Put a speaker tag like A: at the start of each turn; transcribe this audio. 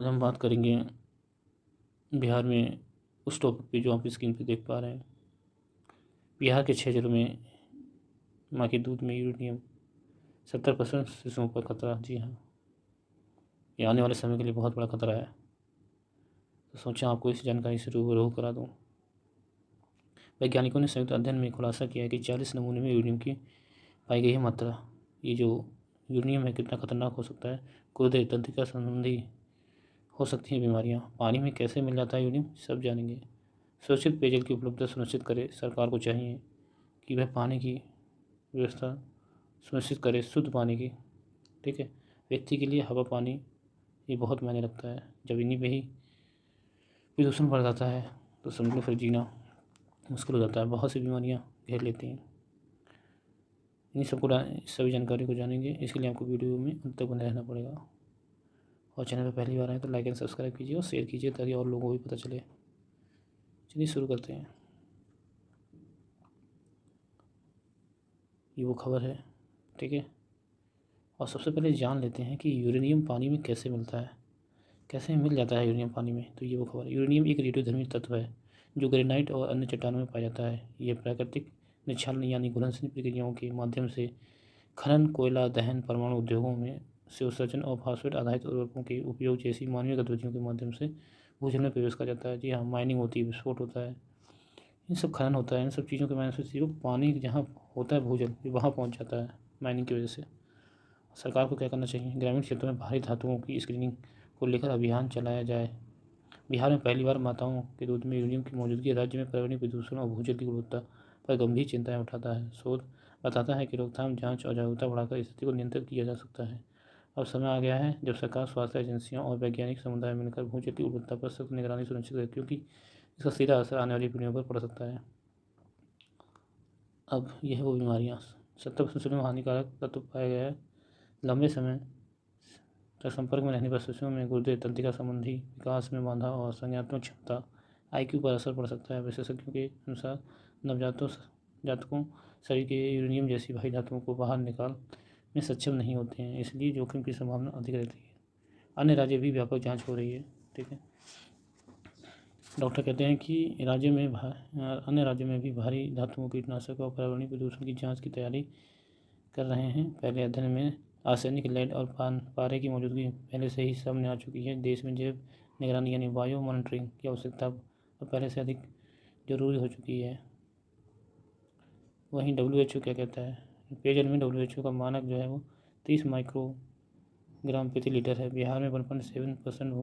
A: आज हम बात करेंगे बिहार में उस टॉपिक पे जो आप स्क्रीन पे देख पा रहे हैं। बिहार के 6 जिलों में माँ के दूध में यूरेनियम 70% शिशुओं पर खतरा। जी हाँ, ये आने वाले समय के लिए बहुत बड़ा खतरा है। तो सोचा आपको इस जानकारी से रूबरू करा दूँ। वैज्ञानिकों ने संयुक्त अध्ययन में खुलासा किया है कि 40 नमूने में यूरेनियम की पाई गई है मात्रा। ये जो यूरेनियम है कितना खतरनाक हो सकता है। गुर्दे तंत्रिका संबंधी हो सकती हैं बीमारियाँ। पानी में कैसे मिल जाता है यूरेनियम, सब जानेंगे। सुरक्षित पेयजल की उपलब्धता सुनिश्चित करे। सरकार को चाहिए कि वह पानी की व्यवस्था सुनिश्चित करे, शुद्ध पानी की। ठीक है, व्यक्ति के लिए हवा पानी ये बहुत मायने रखता है। जब इन्हीं पे ही प्रदूषण बढ़ जाता है तो समझ लो फिर जीना मुश्किल हो जाता है। बहुत सी बीमारियाँ घेर लेती हैं। इन्हीं सबको सभी जानकारी को जानेंगे, इसके लिए आपको वीडियो में अंत तक बने रहना पड़ेगा। और चैनल पर पहली बार आए तो लाइक एंड सब्सक्राइब कीजिए और शेयर कीजिए ताकि और लोगों को भी पता चले। चलिए शुरू करते हैं। ये वो खबर है, ठीक है। और सबसे पहले जान लेते हैं कि यूरेनियम पानी में कैसे मिलता है, कैसे मिल जाता है यूरेनियम पानी में। तो ये वो खबर है। यूरेनियम एक रेडियोधर्मी तत्व है जो ग्रेनाइट और अन्य चट्टानों में पाया जाता है। ये प्राकृतिक निक्षालन यानी घुलनशील प्रक्रियाओं के माध्यम से खनन, कोयला दहन, परमाणु उद्योगों में से उत्सर्जन और फास्फेट आधारित उर्वरकों के उपयोग जैसी मानवीय गतिविधियों के माध्यम से भूजल में प्रवेश कर जाता है। जी हाँ, माइनिंग होती है, विस्फोट होता है, इन सब खनन होता है। इन सब चीज़ों के माध्यम से पानी जहाँ होता है भूजल वहाँ पहुँच जाता है माइनिंग की वजह से। सरकार को क्या करना चाहिए, ग्रामीण क्षेत्रों में भारी धातुओं की स्क्रीनिंग को लेकर अभियान चलाया जाए। बिहार में पहली बार माताओं के दूध में यूरेनियम की मौजूदगी राज्य में पर्यावरणीय प्रदूषण और भूजल की गुणवत्ता पर गंभीर चिंताएं उठाता है। शोध बताता है कि रोकथाम, जांच और जागरूकता बढ़ाकर स्थिति को नियंत्रित किया जा सकता है। अब समय आ गया है जब सरकार, स्वास्थ्य एजेंसियां और वैज्ञानिक समुदाय मिलकर भूजल की गुणवत्ता पर सख्त निगरानी सुनिश्चित करे, क्योंकि इसका सीधा असर आने वाली पीढ़ियों पर पड़ सकता है। अब यह है वो बीमारियाँ। 70% में हानिकारक तत्व पाया गया है। लंबे समय तक संपर्क में रहने पर शिशुओं में गुर्दे तंत्रिका संबंधी विकास में बाधा और संज्ञानात्मक क्षमता IQ पर असर पड़ सकता है। विशेषज्ञों के अनुसार जातकों शरीर के यूरेनियम जैसी भारी धातुओं को बाहर निकाल में सक्षम नहीं होते हैं, इसलिए जोखिम की संभावना अधिक रहती है। अन्य राज्य भी व्यापक जांच हो रही है, ठीक है। डॉक्टर कहते हैं कि अन्य राज्यों में भी भारी धातुओं, कीटनाशक और पर्यावरणीय प्रदूषण की जांच की तैयारी कर रहे हैं। पहले अध्ययन में आर्सेनिक, लेड और पारे की मौजूदगी पहले से ही सामने आ चुकी है। देश में जैव निगरानी यानी बायो मॉनिटरिंग की आवश्यकता अब पहले से अधिक जरूरी हो चुकी है। वहीं WHO क्या कहता है, पेयजल में WHO का मानक जो है वो 30 माइक्रोग्राम प्रति लीटर है। बिहार में 1.7%